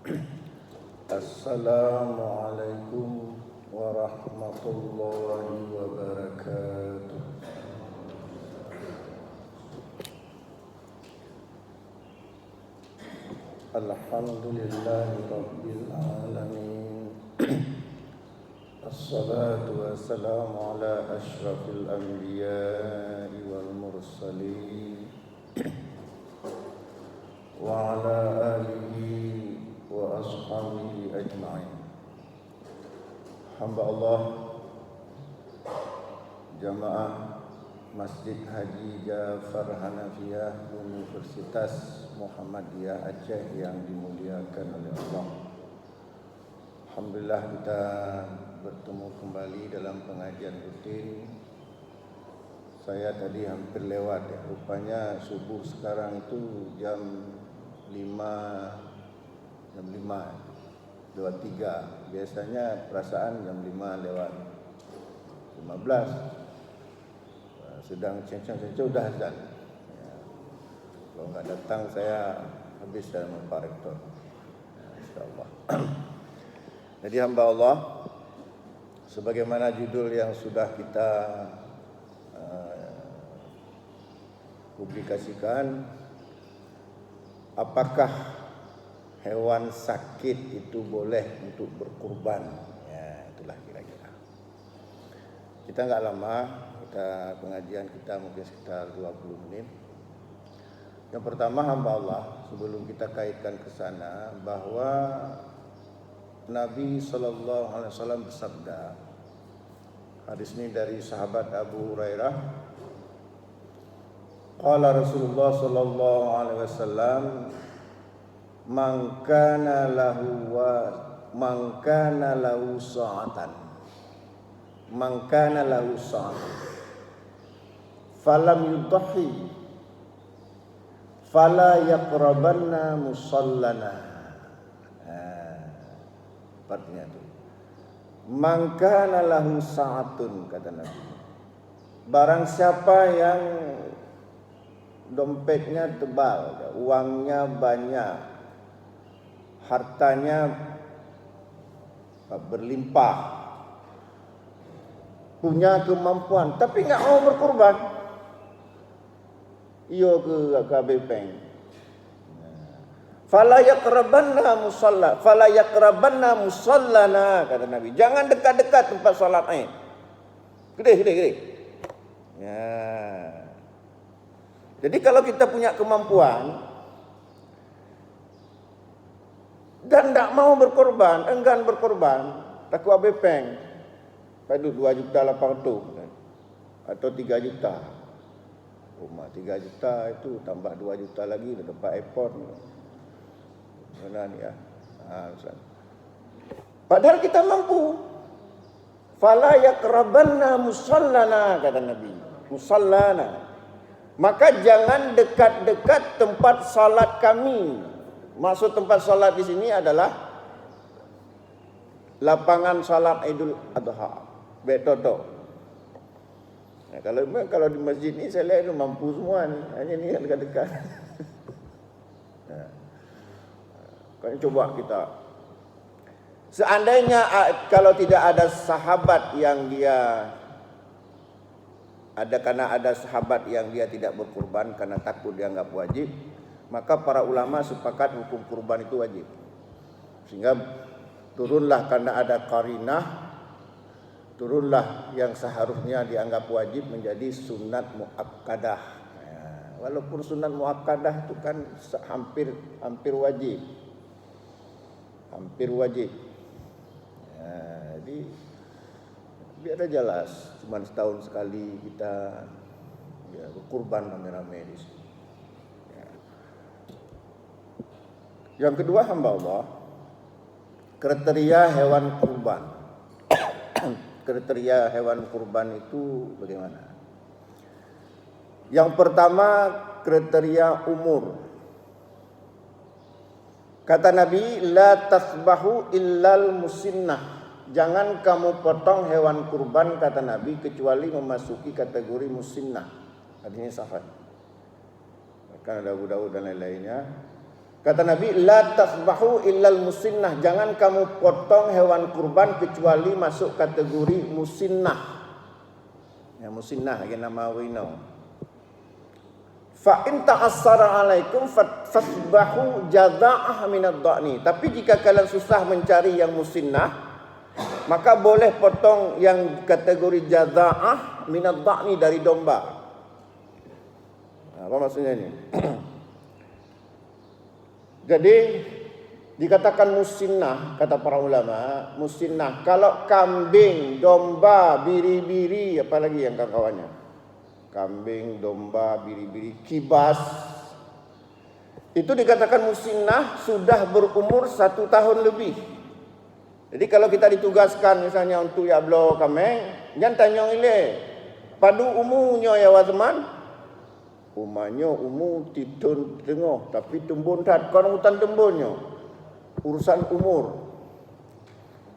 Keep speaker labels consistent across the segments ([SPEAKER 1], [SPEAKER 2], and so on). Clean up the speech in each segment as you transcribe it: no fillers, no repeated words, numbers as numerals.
[SPEAKER 1] Assalamualaikum warahmatullahi wabarakatuh. Alhamdulillahi rabbil alamin. Assalatu wassalamu ala asyrafil anbiya'i wal mursalin wa ala alihi wa ashabihi ajma'in. Hamba Allah, jamaah Masjid Haji Ja'far Hanafiyah Universitas Muhammadiyah Aceh yang dimuliakan oleh Allah. Alhamdulillah kita bertemu kembali dalam pengajian rutin. Saya tadi hampir lewat ya. Rupanya subuh sekarang itu jam 5:23. Biasanya perasaan jam 5:15. Sedang cencang-cencang udah azan. Ya. Kalau nggak datang saya habis dalam Pak Rektor. Ya, insyaallah. Jadi hamba Allah, sebagaimana judul yang sudah kita publikasikan, apakah hewan sakit itu boleh untuk berkurban? Ya, itulah kira-kira. Kita nggak lama, pengajian kita mungkin sekitar 20 menit. Yang pertama hamba Allah, sebelum kita kaitkan ke sana, bahwa Nabi SAW bersabda, hadis ini dari sahabat Abu Hurairah, qala Rasulullah SAW, man kana lahu sa'atan falam yudhi fala yaqrabanna musallana. Artinya itu, man kana lahu sa'atun, kata Nabi, barang siapa yang dompetnya tebal, uangnya banyak, hartanya berlimpah, punya kemampuan, tapi nggak mau berkorban, iyo ke KBP, fala yaqrabanna musallana, kata Nabi, jangan dekat-dekat tempat salat air. Gede. Ya. Jadi kalau kita punya kemampuan dan tidak mau berkorban, enggan berkorban, takwa bepeng, padu 2.800.000 atau 3 juta. Rumah 3 juta itu tambah 2 juta lagi di depan airport. Mana ni ya? Padahal kita mampu. Fala yaqrabanna musallana, kata Nabi. Musallana. Maka jangan dekat-dekat tempat salat kami. Maksud tempat salat di sini adalah lapangan salat Idul Adha, Betoto. Nah, kalau di masjid ni saya lihat itu mampu semua ni. Hanya ni yang dekat-dekat. Nah, kan coba kita. Seandainya kalau tidak ada sahabat yang dia ada sahabat yang dia tidak berkurban karena takut dianggap wajib, maka para ulama sepakat hukum kurban itu wajib. Sehingga turunlah karena ada qarinah, turunlah yang seharusnya dianggap wajib menjadi sunat muakkadah. Ya, walaupun sunat muakkadah itu kan hampir wajib. Hampir wajib. Ya, jadi biar ada jelas, cuma setahun sekali kita ya berkurban rame-rame di sini. Ya. Yang kedua hamba Allah, kriteria hewan kurban. Kriteria hewan kurban itu bagaimana? Yang pertama, kriteria umur. Kata Nabi, la tasbahu illal musinnah. Jangan kamu potong hewan kurban, kata Nabi, kecuali memasuki kategori musinnah. Artinya safar. Kan ada Abu Daud dan lain-lainnya. Kata Nabi, la tasbahu illal musinnah, jangan kamu potong hewan kurban kecuali masuk kategori musinnah. Ya, musinnah lagi nama wino. Fa in ta'assara alaikum fasbahu jaza'ah minad dha'ni. Tapi jika kalian susah mencari yang musinnah, maka boleh potong yang kategori jaza'ah minad dha'ni dari domba. Apa maksudnya ini? Jadi dikatakan musinnah, kata para ulama, musinnah kalau kambing, domba, biri-biri, apalagi yang kawan-kawannya. Kambing, domba, biri-biri, kibas. Itu dikatakan musinnah sudah berumur 1 tahun lebih. Jadi kalau kita ditugaskan misalnya untuk yablo kambing, jangan tanya ile. Padu umunya ya wazman. Umanya tidun tengah tapi tumbun tat kon hutan tembunnya. Urusan umur.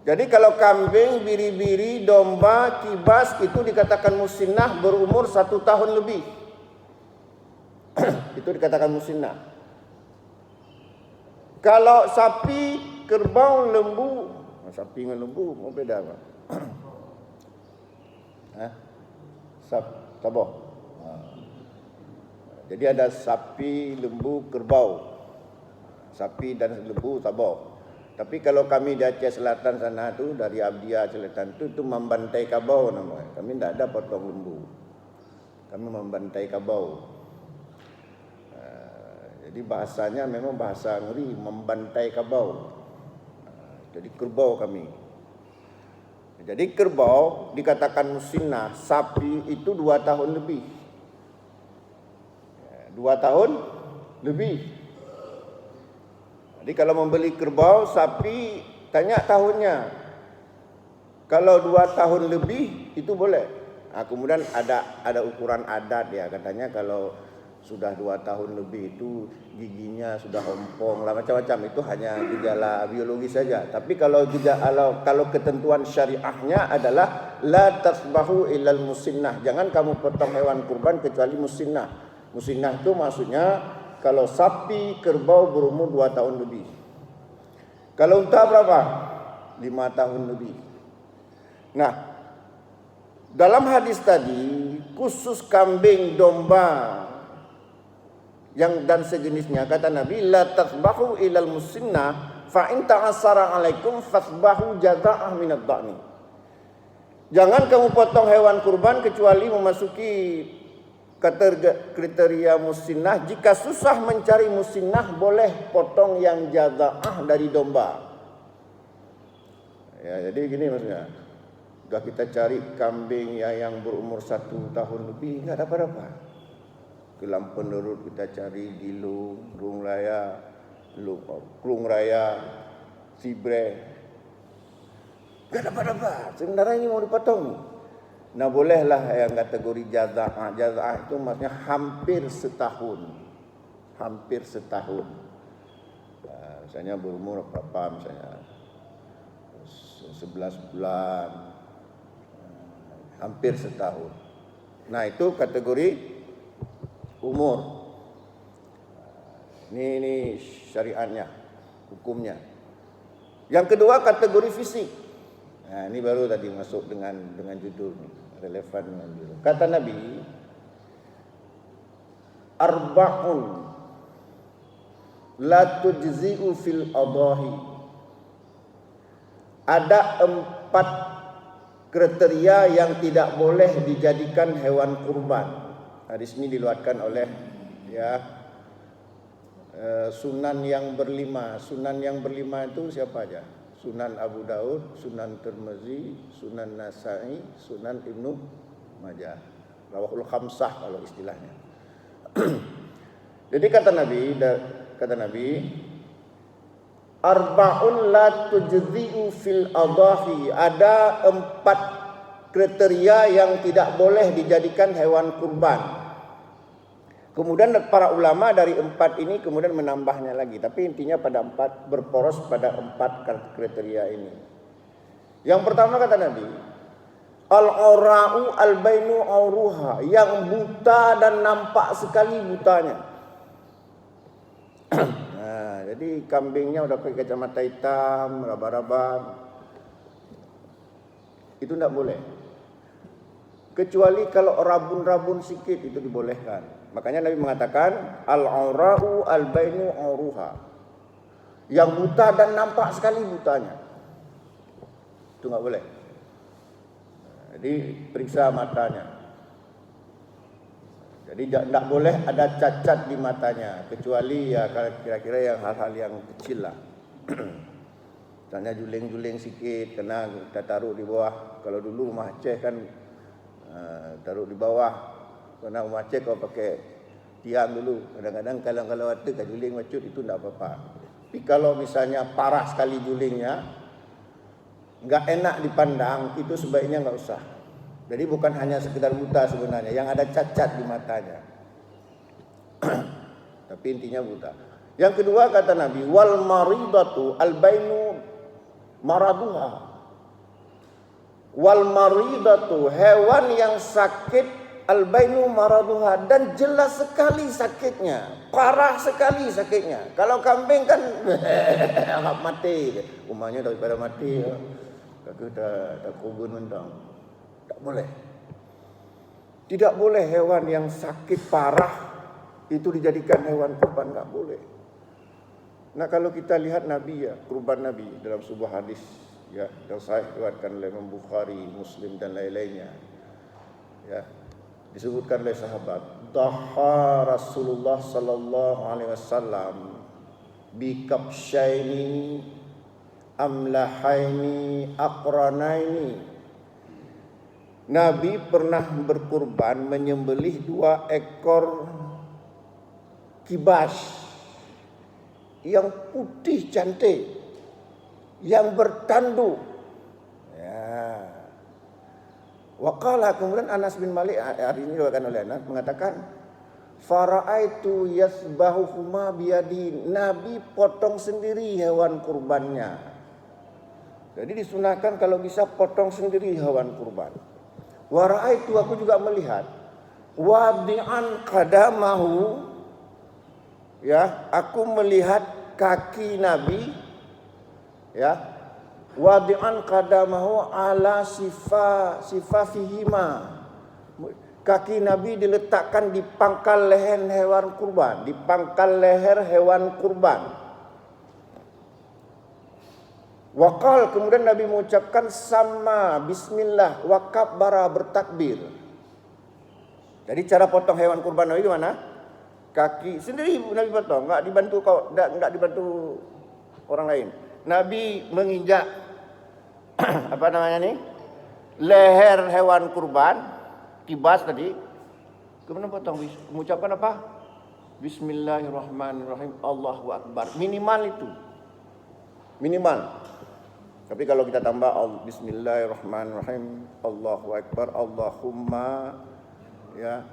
[SPEAKER 1] Jadi kalau kambing, biri-biri, domba, kibas itu dikatakan musinnah berumur 1 tahun lebih. Itu dikatakan musinnah. Kalau sapi, kerbau, lembu, sapi dengan lembu mau beda apa? Saboh. Jadi ada sapi, lembu, kerbau. Sapi dan lembu saboh. Tapi kalau kami di Aceh Selatan sana tu, dari Abdia Selatan tu membantai kabau namanya. Kami tidak ada potong lembu. Kami membantai kabau. Jadi bahasanya memang bahasa ngeri, membantai kabau. Jadi kerbau kami. Jadi kerbau dikatakan musinnah, sapi itu 2 tahun lebih. 2 tahun lebih. Jadi kalau membeli kerbau, sapi, tanya tahunnya. Kalau 2 tahun lebih itu boleh. Kemudian ada ukuran adat ya, katanya kalau sudah 2 tahun lebih itu giginya sudah ompong lah, macam-macam. Itu hanya gejala biologi saja. Tapi kalau ketentuan syariahnya adalah la tasbahu illal musinnah, jangan kamu potong hewan kurban kecuali musinnah. Musinnah itu maksudnya kalau sapi, kerbau berumur 2 tahun lebih. Kalau unta berapa? 5 tahun lebih. Nah, dalam hadis tadi khusus kambing, domba dan sejenisnya, kata Nabi, la tasbahu ilal musinnah fa in ta'assara alaikum fasbahu jaza'ah minad dha'ni. Jangan kamu potong hewan kurban kecuali memasuki kriteria musinnah. Jika susah mencari musinnah, boleh potong yang jaza'ah dari domba. Ya, jadi gini maksudnya. Sudah kita cari kambing yang berumur 1 tahun lebih, enggak dapat-dapat. Ke Lampenerut kita cari di Lung Raya, Sibre. Enggak dapat-dapat. Sebenarnya ini mau dipotong. Nah, bolehlah yang kategori jaza'ah. Jaza'ah itu maksudnya hampir setahun. Hampir setahun. Misalnya berumur berapa misalnya? 11 bulan. Hampir setahun. Nah, itu kategori umur. Ini syariatnya, hukumnya. Yang kedua kategori fisik. Nah, ini baru tadi masuk dengan judul ini. Relevan dengan judul. Kata Nabi, arba'un la tujzi'u fil adahi. Ada 4 kriteria yang tidak boleh dijadikan hewan kurban. Hadis ini diluatkan oleh sunan yang berlima. Sunan yang berlima itu siapa aja? Sunan Abu Daud, Sunan Tirmizi, Sunan Nasa'i, Sunan Ibnu Majah. Rawahul khamsah kalau istilahnya. Jadi kata Nabi, arba'un la tujzi'u fil adahi. Ada 4 kriteria yang tidak boleh dijadikan hewan kurban. Kemudian para ulama dari 4 ini kemudian menambahnya lagi. Tapi intinya pada 4, berporos pada 4 kriteria ini. Yang pertama kata Nabi, al-aura'u al-bainu auruha. Yang buta dan nampak sekali butanya. Nah, Jadi kambingnya udah pakai kacamata hitam, raba-raba, itu tidak boleh. Kecuali kalau rabun-rabun sikit itu dibolehkan. Makanya Nabi mengatakan al-aura'u al-bainu auruha. Yang buta dan nampak sekali butanya, itu nggak boleh. Jadi periksa matanya. Jadi tidak boleh ada cacat di matanya, kecuali ya kira-kira yang hal-hal yang kecil lah. Misalnya juling-juling sikit, kena kita taruh di bawah. Kalau dulu rumah Aceh kan taruh di bawah. Karena rumah Aceh kalau pakai tiang dulu. Kadang-kadang kalau ada juling macut itu tidak apa-apa. Tapi kalau misalnya parah sekali julingnya, nggak enak dipandang, itu sebaiknya nggak usah. Jadi bukan hanya sekedar buta sebenarnya, yang ada cacat di matanya. Tapi intinya buta. Yang kedua kata Nabi, wal maridatu al-bainu maraduha. Wal maridatu, hewan yang sakit, al-bainu maraduha, dan jelas sekali sakitnya, parah sekali sakitnya. Kalau kambing kan mati, umahnya daripada mati, kakak dah kubur mentang. Tak boleh. Tidak boleh hewan yang sakit parah itu dijadikan hewan kurban, tak boleh. Nah kalau kita lihat Nabi ya, kurban Nabi dalam sebuah hadis ya yang sahih diriwayatkan oleh Imam Bukhari, Muslim dan lain-lainnya. Ya, disebutkan oleh sahabat, dhaha Rasulullah sallallahu alaihi wasallam bi kabsyaini amlahaini aqranaini. Nabi pernah berkurban menyembelih 2 ekor kibas yang putih cantik, yang bertanduk. Ya. Waqala, kemudian Anas bin Malik, hari ini diriwayatkan oleh Anas, mengatakan fara'aitu yasbahuhuma biyadi. Nabi potong sendiri hewan kurbannya. Jadi disunahkan kalau bisa potong sendiri hewan kurban. Wara'aitu, aku juga melihat wadi'an qadamahu, ya, aku melihat kaki Nabi, ya, wadi'an qadamahu ala sifafihima. Kaki Nabi diletakkan di pangkal leher hewan kurban, di pangkal leher hewan kurban. Waqal, kemudian Nabi mengucapkan sama bismillah wa kabbara, bertakbir. Jadi cara potong hewan kurban Nabi gimana? Kaki sendiri Nabi potong, enggak dibantu orang lain. Nabi menginjak apa namanya nih? Leher hewan kurban, kibas tadi. Kemudian potong, mengucapkan apa? Bismillahirrahmanirrahim, Allahu akbar. Minimal itu. Minimal. Tapi kalau kita tambah bismillahirrahmanirrahim, Allahu akbar, Allahumma, ya,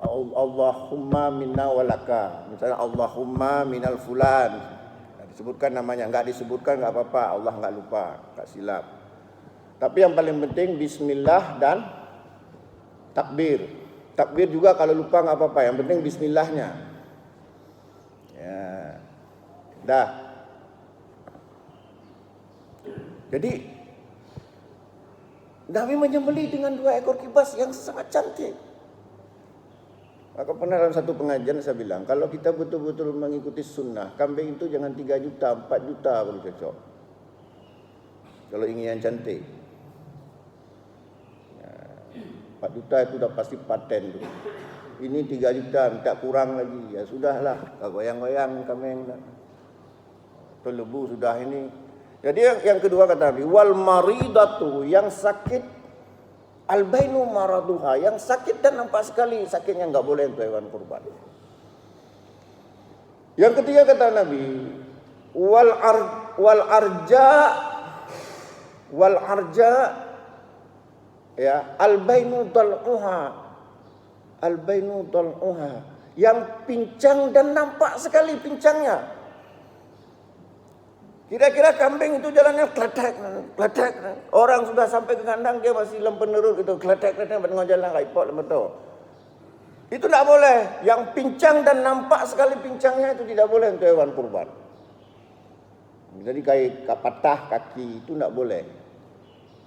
[SPEAKER 1] Allahumma minna walaka. Misalnya Allahumma minal fulan, disebutkan namanya, enggak disebutkan enggak apa-apa, Allah enggak lupa, enggak silap. Tapi yang paling penting bismillah dan takbir. Takbir juga kalau lupa enggak apa-apa, yang penting bismillahnya. Ya. Dah. Jadi Nabi menyembelih dengan 2 ekor kibas yang sangat cantik. Maka pernah dalam satu pengajian saya bilang, kalau kita betul-betul mengikuti sunnah, kambing itu jangan 3 juta, 4 juta baru cocok. Kalau ingin yang cantik. 4 juta itu sudah pasti paten tuh. Ini 3 juta, minta kurang lagi. Ya sudahlah, goyang-goyang kambing. Terlebu sudah ini. Jadi yang kedua kata Nabi, wal maridatu, yang sakit, al-bainu maraduha, yang sakit dan nampak sekali sakitnya, enggak boleh untuk hewan kurban. Yang ketiga kata Nabi, wal arja, ya, al-bainu dal'uha, yang pincang dan nampak sekali pincangnya. Kira-kira kambing itu jalannya kletek. Orang sudah sampai ke kandang dia masih lempen nerut gitu, kletek dengan jalan kaipot betul. Itu tidak boleh. Yang pincang dan nampak sekali pincangnya itu tidak boleh untuk hewan kurban. Jadi kayak patah kaki itu tidak boleh.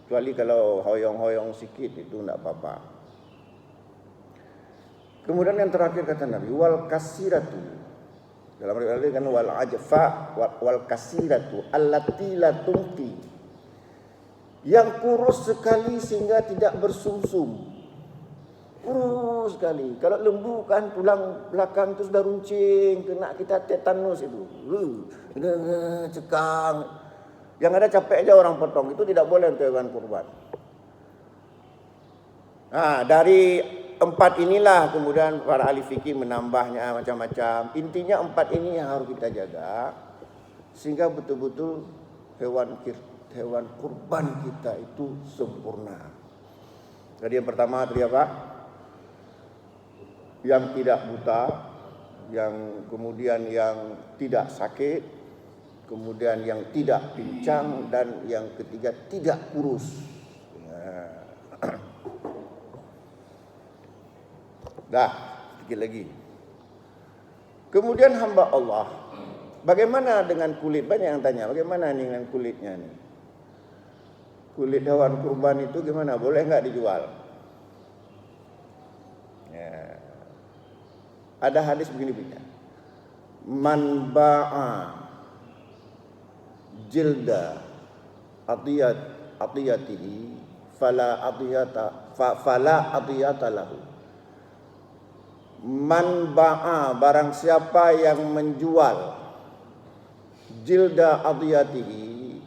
[SPEAKER 1] Kecuali kalau hoyong-hoyong sikit itu tidak apa-apa. Kemudian yang terakhir kata Nabi, wal kasiratu. Dalam riwayat kan wal ajfa wal kasiratu allati la tumti. Yang kurus sekali sehingga tidak bersumsum. Kurus sekali. Kalau lembu kan tulang belakang itu sudah runcing, kena kita tetanus itu. Cekang. Yang ada capek aja orang potong, itu tidak boleh untuk hewan kurban. Nah, dari 4 inilah kemudian para ahli fikih menambahnya macam-macam. Intinya 4 ini yang harus kita jaga sehingga betul-betul hewan kurban kita itu sempurna. Jadi yang pertama tadi apa? Yang tidak buta, yang kemudian yang tidak sakit, kemudian yang tidak pincang, dan yang ketiga tidak kurus. Dah, sedikit lagi. Kemudian hamba Allah, bagaimana dengan kulit? Banyak yang tanya, bagaimana nih dengan kulitnya nih? Kulit hewan kurban itu gimana? Boleh nggak dijual? Ya. Ada hadis begini-begini. Man ba'a jilda atiyatihi fala atiyata lahu. Man ba'a, barang siapa yang menjual jilda atiyatihi,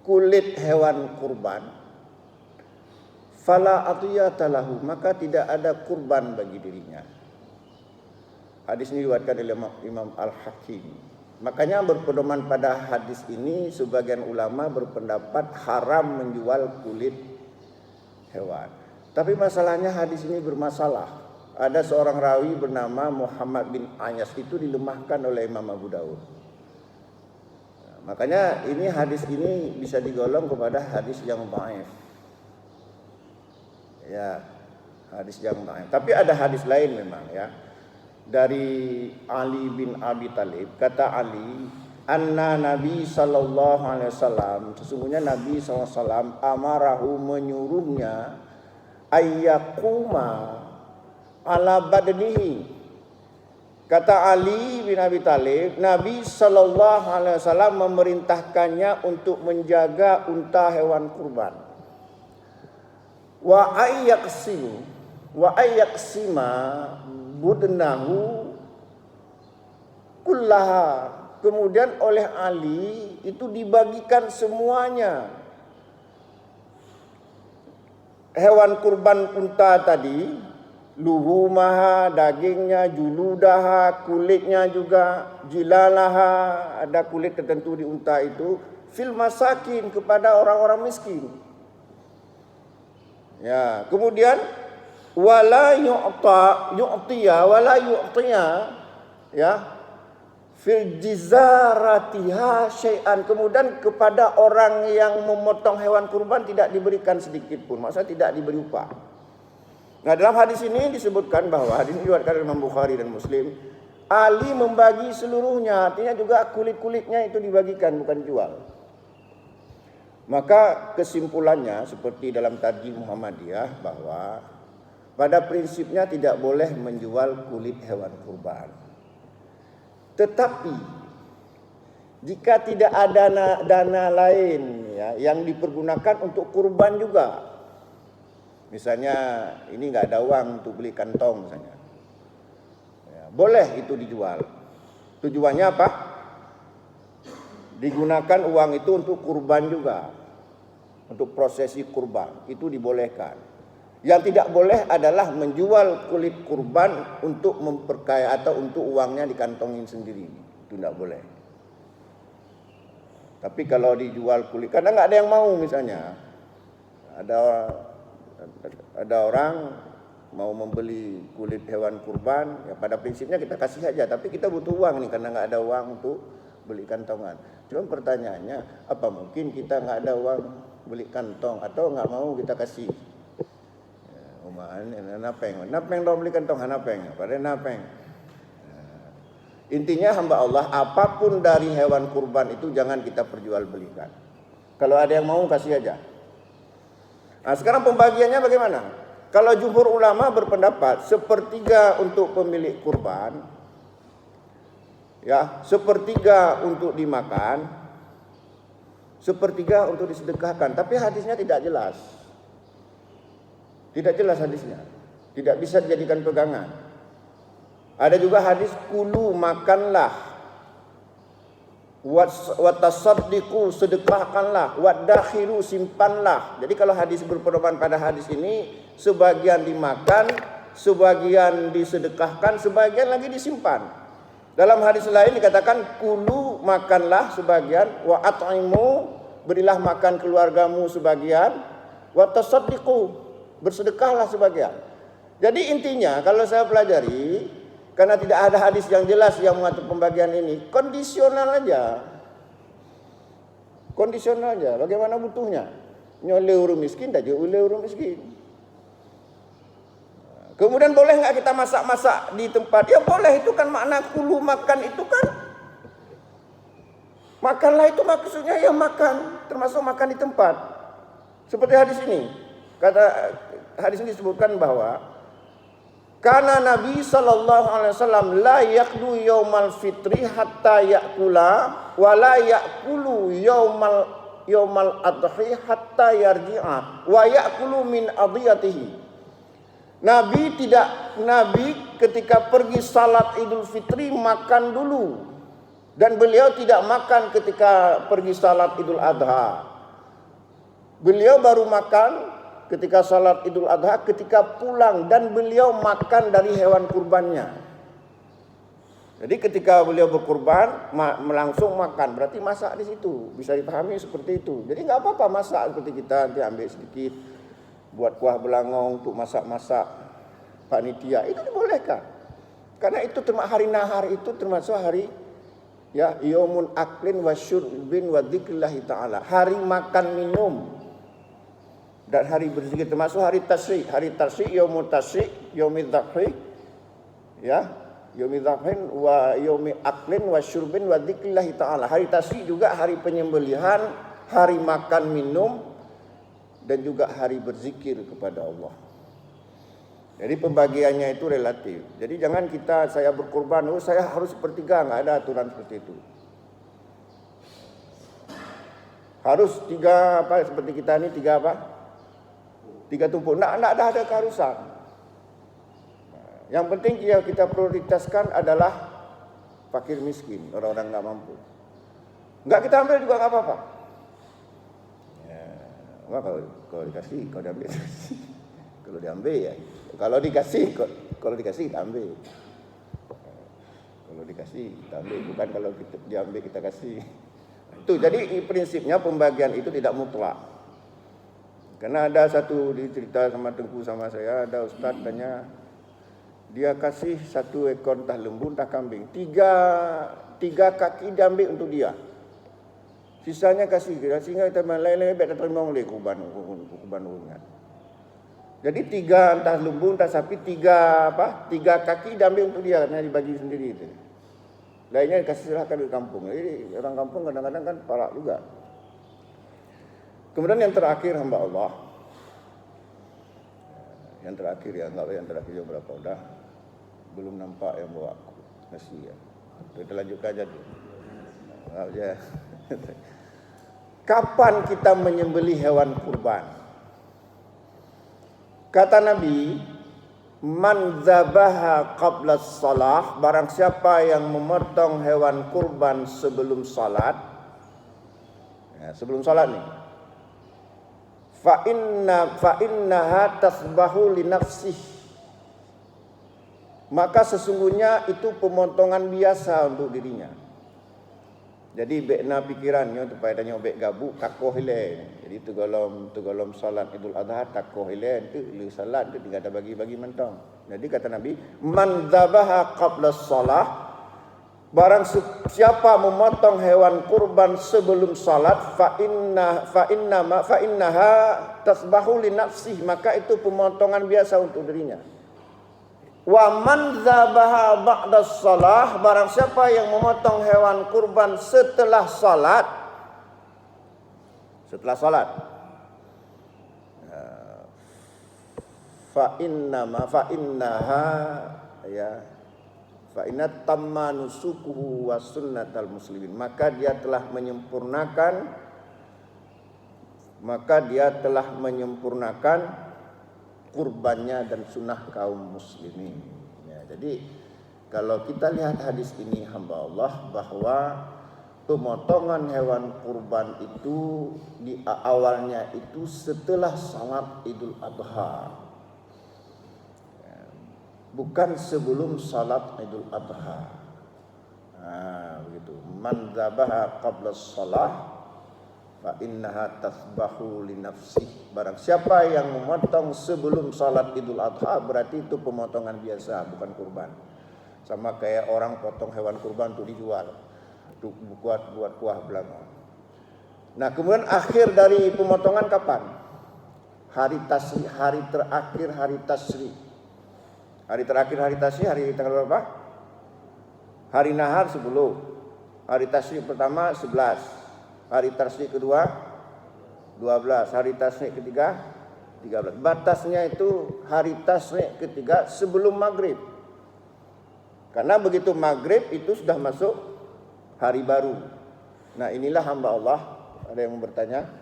[SPEAKER 1] kulit hewan kurban, fala atiyata lahu, maka tidak ada kurban bagi dirinya. Hadis ini diriwayatkan oleh Imam Al-Hakim. Makanya berpedoman pada hadis ini sebagian ulama berpendapat haram menjual kulit hewan. Tapi masalahnya hadis ini bermasalah. Ada seorang rawi bernama Muhammad bin Anyas, itu dilemahkan oleh Imam Abu Daud. Nah, makanya ini hadis ini bisa digolong kepada hadis yang dhaif. Ya, hadis yang dhaif. Tapi ada hadis lain memang ya. Dari Ali bin Abi Thalib, kata Ali, anna Nabi sallallahu alaihi wasallam, sesungguhnya Nabi sallallahu alaihi wasallam amarahu, menyuruhnya, ayyakuma ala badnihi. Kata Ali bin Abi Thalib, Nabi sallallahu alaihi wasallam memerintahkannya untuk menjaga unta hewan kurban. Wa ayyaksima budnahu kullaha. Kemudian oleh Ali itu dibagikan semuanya. Hewan kurban unta tadi, luhumaha, dagingnya, juludaha, kulitnya juga, jilalaha, ada kulit tertentu di unta itu, fil masakin, kepada orang-orang miskin. Ya, kemudian wala yu'tiya ya fil jizaratiha syai'an, kemudian kepada orang yang memotong hewan kurban tidak diberikan sedikit pun, maksudnya tidak diberi upah. Nah, dalam hadis ini disebutkan bahwa hadis ini diriwayatkan oleh Imam Bukhari dan Muslim, Ali membagi seluruhnya, artinya juga kulit-kulitnya itu dibagikan, bukan jual. Maka kesimpulannya seperti dalam Tarjih Muhammadiyah bahwa pada prinsipnya tidak boleh menjual kulit hewan kurban. Tetapi jika tidak ada dana lain ya, yang dipergunakan untuk kurban juga, misalnya ini nggak ada uang untuk beli kantong misalnya, ya, boleh itu dijual. Tujuannya apa? Digunakan uang itu untuk kurban juga, untuk prosesi kurban, itu dibolehkan. Yang tidak boleh adalah menjual kulit kurban untuk memperkaya atau untuk uangnya dikantongin sendiri. Itu tidak boleh. Tapi kalau dijual kulit, karena nggak ada yang mau misalnya. Ada orang mau membeli kulit hewan kurban, ya pada prinsipnya kita kasih saja. Tapi kita butuh uang nih karena nggak ada uang untuk beli kantongan. Cuma pertanyaannya, apa mungkin kita nggak ada uang beli kantong atau nggak mau kita kasih? Napeng dong belikan tong napeng. Pada napeng. Intinya hamba Allah, apapun dari hewan kurban itu jangan kita perjualbelikan. Kalau ada yang mau kasih aja. Nah, sekarang pembagiannya bagaimana? Kalau jumhur ulama berpendapat sepertiga untuk pemilik kurban, ya, sepertiga untuk dimakan, sepertiga untuk disedekahkan. Tapi hadisnya tidak jelas. Tidak jelas hadisnya. Tidak bisa dijadikan pegangan. Ada juga hadis kulu makanlah, watasaddiqu sedekahkanlah, wadakhiru simpanlah. Jadi kalau hadis berpedoman pada hadis ini, sebagian dimakan, sebagian disedekahkan, sebagian lagi disimpan. Dalam hadis lain dikatakan kulu makanlah sebagian, wa at'imu berilah makan keluargamu sebagian, wa tasaddiqu bersedekahlah sebagian. Jadi intinya kalau saya pelajari, karena tidak ada hadis yang jelas yang mengatur pembagian ini, kondisional aja. Kondisional aja. Bagaimana butuhnya? Nyoleh orang miskin, tak oleh orang miskin. Kemudian boleh nggak kita masak-masak di tempat? Ya boleh, itu kan makna kulu makan itu kan. Makanlah itu maksudnya ya makan, termasuk makan di tempat. Seperti hadis ini. Kata hadis ini disebutkan bahwa karena Nabi SAW la yakdu yaumal fitri hatta yakula wa la yakulu yaumal adhi hatta yarji'a wa yakulu min adiyatihi. Nabi ketika pergi salat Idul Fitri makan dulu, dan beliau tidak makan ketika pergi salat Idul Adha. Beliau baru makan ketika salat Idul Adha, ketika pulang, dan beliau makan dari hewan kurbannya. Jadi ketika beliau berkurban, langsung makan, berarti masak di situ. Bisa dipahami seperti itu. Jadi nggak apa-apa masak seperti kita, nanti ambil sedikit, buat kuah belangong untuk masak-masak panitia, itu dibolehkan. Karena itu termasuk hari nahar, itu termasuk hari ya yaumun aklin wa syurbin wa dzikrillah ta'ala, hari makan minum dan hari berzikir, termasuk hari tasyrik. Hari tasyrik yaumul tasyrik, yaumid dzakhi, ya, yaumid dzakhin wa yaumi aklin wa syurbin wa dzikrillah ta'ala. Hari tasyrik juga hari penyembelihan, hari makan minum, dan juga hari berzikir kepada Allah. Jadi pembagiannya itu relatif. Jadi jangan kita, saya berkurban, oh saya harus sepertiga, enggak ada aturan seperti itu. Harus tiga apa, seperti kita ini tiga apa? Tiga tumpuk. Enggak ada keharusan. Yang penting kita prioritaskan adalah fakir miskin, orang-orang enggak mampu. Enggak kita ambil juga enggak apa-apa. Ya, kalau dikasih, kalau diambil. Kalau diambil ya. Kalau dikasih kita ambil. Kalau dikasih kita ambil, bukan kalau kita diambil kita kasih. Itu jadi prinsipnya pembagian itu tidak mutlak. Karena ada satu cerita sama Tengku sama saya, ada ustaz tanya, dia kasih 1 ekor entah lembu entah kambing, tiga kaki diambil untuk dia, sisanya kasih kita, sehingga kita lain-lain tak terima oleh kurban. Jadi 3 entah lembu entah sapi, 3 kaki diambil untuk dia, karena dibagi sendiri itu. Lainnya dikasih serahkan ke kampung. Jadi orang kampung kadang-kadang kan parak juga. Kemudian yang terakhir hamba Allah. Yang terakhir ya, enggak yang terakhir yang berapa udah. Belum nampak yang bawa aku. Nasi ya. Kita lanjutkan aja dulu. Ya. Kapan kita menyembelih hewan kurban? Kata Nabi, man zabaha qabla shalah, barang siapa yang memotong hewan kurban sebelum salat. Ya, sebelum salat nih. Fa innaha tasbahu li nafsih, maka sesungguhnya itu pemotongan biasa untuk dirinya. Jadi bekna pikirannya supaya tanya bek gabuk takoh hilen. Jadi tu golom salat Idul Adha takoh hilen tu lu salat tu tidak ada bagi-bagi mentong. Jadi kata Nabi, man dzabaha qabla shalah, Barang siapa memotong hewan kurban sebelum salat, fa innaha tasbahu li nafsih, maka itu pemotongan biasa untuk dirinya. Wa man dzabaha ba'da shalah, barang siapa yang memotong hewan kurban setelah salat, fa innaha ya fa inna tamma nusukuhu wa sunnatal muslimin, maka dia telah menyempurnakan kurbannya dan sunnah kaum muslimin. Ya, jadi kalau kita lihat hadis ini hamba Allah, bahwa pemotongan hewan kurban itu di awalnya itu setelah salat Idul Adha, bukan sebelum salat Idul Adha. Begitu. Man dzabaha qabla shalah fa innaha tasbahu li nafsih. Barang siapa yang memotong sebelum salat Idul Adha, berarti itu pemotongan biasa, bukan kurban. Sama kayak orang potong hewan kurban untuk dijual, untuk buat kuah belanga. Nah, kemudian akhir dari pemotongan kapan? Hari tasri, hari terakhir hari tasri. Hari terakhir hari tasri hari tanggal berapa? Hari nahar 10. Hari tasri pertama 11. Hari tasri kedua 12. Hari tasri ketiga 13. Batasnya itu hari tasri ketiga sebelum maghrib. Karena begitu maghrib itu sudah masuk hari baru. Nah, inilah hamba Allah. Ada yang mau bertanya?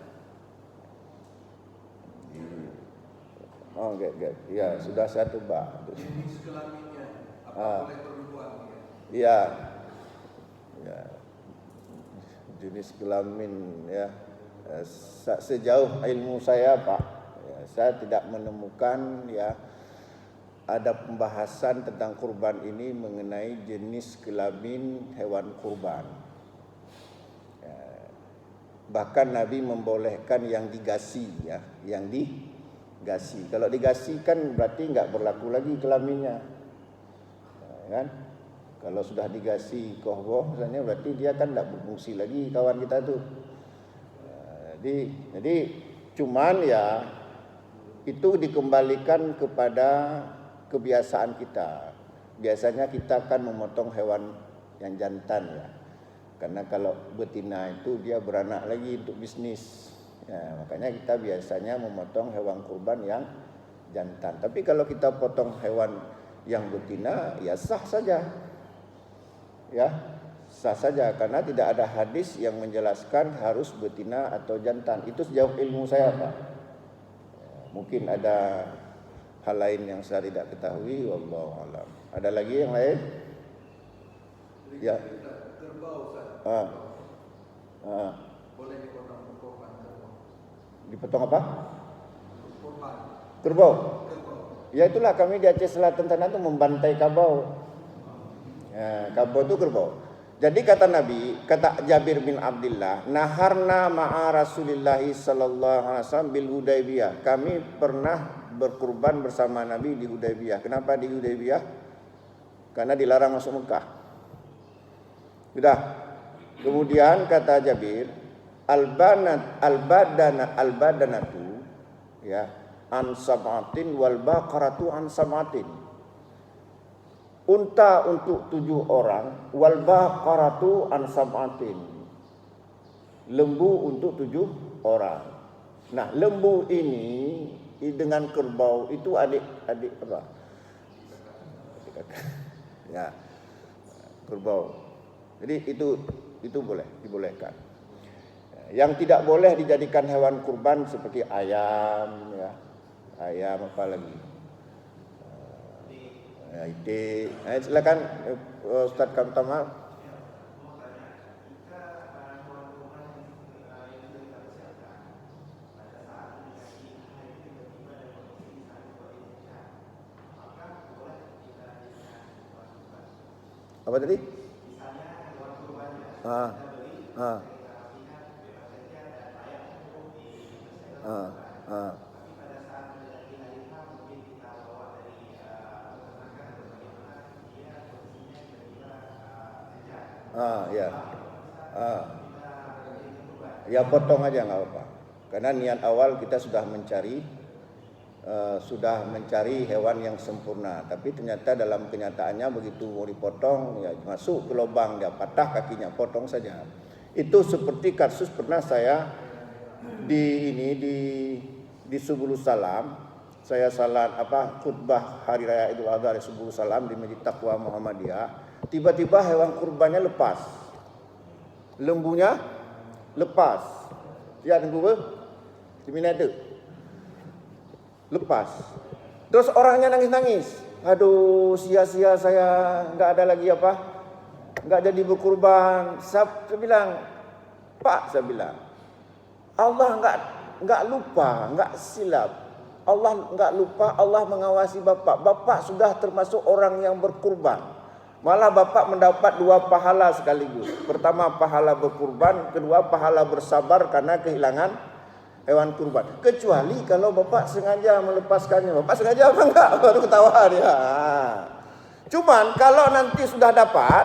[SPEAKER 1] Oh, ya, sudah satu Pak.
[SPEAKER 2] Jenis kelaminnya, apa boleh perempuan?
[SPEAKER 1] Iya. Ya. Jenis kelamin ya. Sejauh ilmu saya Pak, ya, saya tidak menemukan ya ada pembahasan tentang kurban ini mengenai jenis kelamin hewan kurban. Ya. Bahkan Nabi membolehkan yang digasi ya, yang digasi. Kalau digasi kan berarti nggak berlaku lagi kelaminnya, kan? Kalau sudah digasi kohboh, misalnya berarti dia kan nggak berfungsi lagi kawan kita tuh. Jadi cuman ya itu dikembalikan kepada kebiasaan kita. Biasanya kita kan memotong hewan yang jantan ya, karena kalau betina itu dia beranak lagi untuk bisnis. Ya, makanya kita biasanya memotong hewan kurban yang jantan. Tapi kalau kita potong hewan yang betina, ya sah saja. Ya, sah saja karena tidak ada hadis yang menjelaskan harus betina atau jantan. Itu sejauh ilmu saya, Pak. Ya, mungkin ada hal lain yang saya tidak ketahui, wallahu alam. Ada lagi yang lain? Ya.
[SPEAKER 2] Kerbau, boleh dipotong kurban kerbau.
[SPEAKER 1] Dipotong apa?
[SPEAKER 2] Kurban.
[SPEAKER 1] Kerbau. Ya itulah kami di Aceh Selatan sana itu membantai kabau. Ya, kabau itu kerbau. Jadi kata Nabi, kata Jabir bin Abdullah, naharna ma'a Rasulillah sallallahu alaihi wasallam bil Hudaybiyah. Kami pernah berkurban bersama Nabi di Hudaybiyah. Kenapa di Hudaybiyah? Karena dilarang masuk Mekah. Sudah. Kemudian kata Jabir, al-badanatu ya an sab'atin wal baqaratu an sab'atin. Unta untuk 7 orang, wal baqaratu an sab'atin. Lembu untuk 7 orang. Nah, lembu ini dengan kerbau itu adik-adik apa? Ya. Kerbau. Jadi itu boleh, dibolehkan. Yang tidak boleh dijadikan hewan kurban seperti ayam, ya, ayam apa lagi, itik. Silakan Ustadz Kamtama. Apa tadi? Ya. Ya potong aja nggak apa-apa. Karena niat awal kita sudah mencari hewan yang sempurna. Tapi ternyata dalam kenyataannya begitu mau dipotong, ya masuk ke lubang, dia patah kakinya, potong saja. Itu seperti kasus pernah saya di Subulus Salam. Saya salat khutbah hari raya Idul Adha di Subulus Salam di Masjid Taqwa Muhammadiyah. Tiba-tiba hewan kurbannya lepas. Lembunya lepas. Ya tunggu ber. Di mana tu? Lepas. Terus orangnya nangis-nangis. Aduh, sia-sia saya enggak ada lagi enggak jadi berkurban. Saya bilang, Pak, saya bilang, Allah enggak lupa, enggak silap. Allah enggak lupa, Allah mengawasi Bapak. Bapak sudah termasuk orang yang berkurban. Malah Bapak mendapat 2 pahala sekaligus. Pertama pahala berkurban, kedua pahala bersabar karena kehilangan hewan kurban. Kecuali kalau Bapak sengaja melepaskannya. Bapak sengaja apa enggak? Baru ketawa dia. Cuman kalau nanti sudah dapat,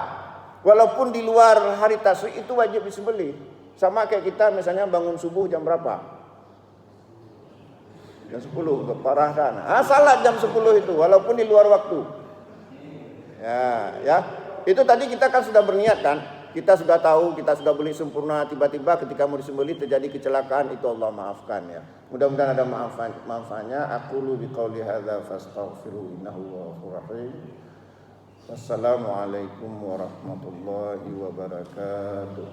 [SPEAKER 1] walaupun di luar hari tasyrik itu wajib disembelih. Sama kayak kita misalnya bangun subuh jam berapa? Jam 10, parah kan? Salat jam 10 itu, walaupun di luar waktu. Ya. Itu tadi kita kan sudah berniat kan? Kita sudah tahu, kita sudah beli sempurna. Tiba-tiba ketika mau disembelih terjadi kecelakaan, itu Allah maafkan ya. Mudah-mudahan ada manfaatnya. Aqulu biqauli hadza fastaghfiru innahu ghafurur rahim. Wassalamualaikum warahmatullahi wabarakatuh.